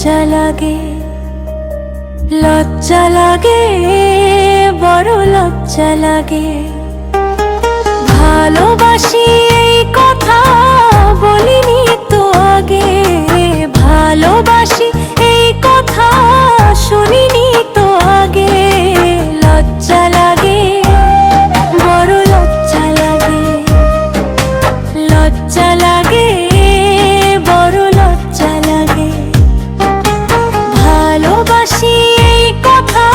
লজ্জা লাগে, লজ্জা লাগে, বড় লজ্জা লাগে। ভালোবাসি এই কথা বলিনি তো আগে, ভালোবাসি এই কথা শুনিনি তো আগে। লজ্জা লাগে, বড় লজ্জা লাগে, লজ্জা লাগে, বড় লজ্জা লাগে। ভালোবাসি এই কথা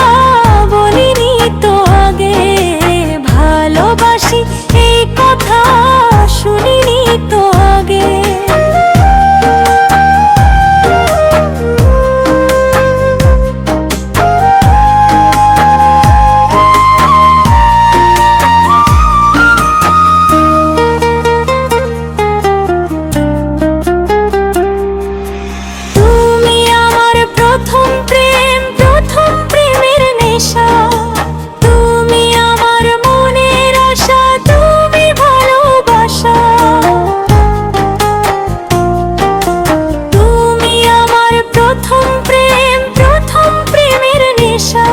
বলিনি তো আগে, ভালোবাসি এই কথা শুনিনি তো আগে। তুমি আমার প্রথম প্রেম, প্রথম প্রেমের নেশা। তুমি আমার মনের আশা, তুমি ভালোবাসা। তুমি আমার প্রথম প্রেম, প্রথম প্রেমের নেশা।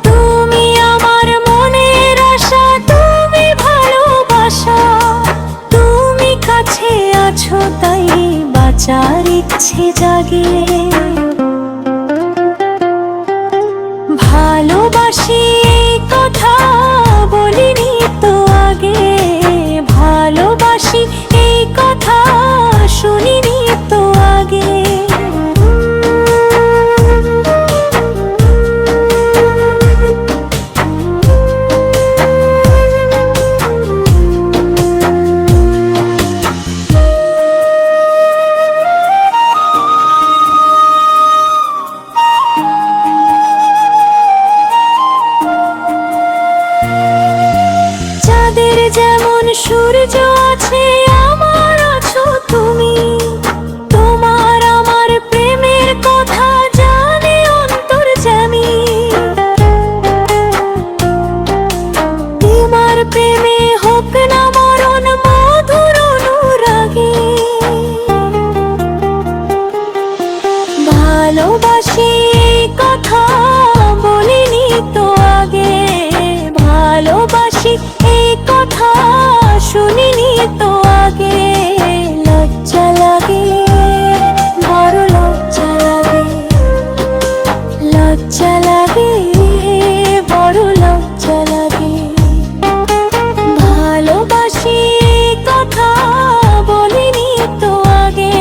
তুমি আমার মনের আশা, তুমি ভালোবাসা। তুমি কাছে আছো তাই বাঁচার ইচ্ছে জাগে। ভালোবাসি এই কথা বলিনি তো আগে, ভালোবাসি এই কথা শুনিনি তো আগে। চাঁদের যেমন সূর্য আছে, আমার আছো তুমি। তোমার আমার প্রেমের কথা জানে অন্তর্যামী। তোমার প্রেমে হোক না মরণ, মধুর অনুরাগে। ভালোবাসি এই কথা বলিনি তো আগে, ভালোবাসি এই কথা শুনিনি তো আগে। লজ্জা লাগে, বড় লজ্জা লাগে, লজ্জা লাগে, বড় লজ্জা লাগে। ভালোবাসি এই কথা বলিনি তো আগে,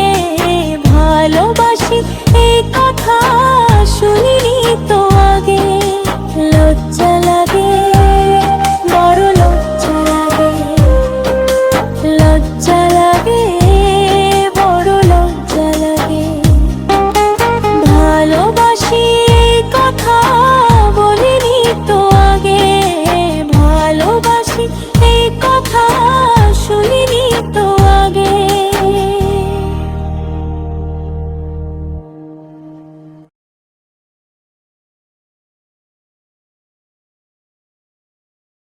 ভালোবাসি এই কথা শুনিনি তো আগে। লজ্জা লাগে, বড় লজ্জা লাগে, লজ্জা লাগে, বড় লজ্জা লাগে। ভালোবাসি এই কথা বলিনি তো আগে, ভালোবাসি এই কথা শুনিনি।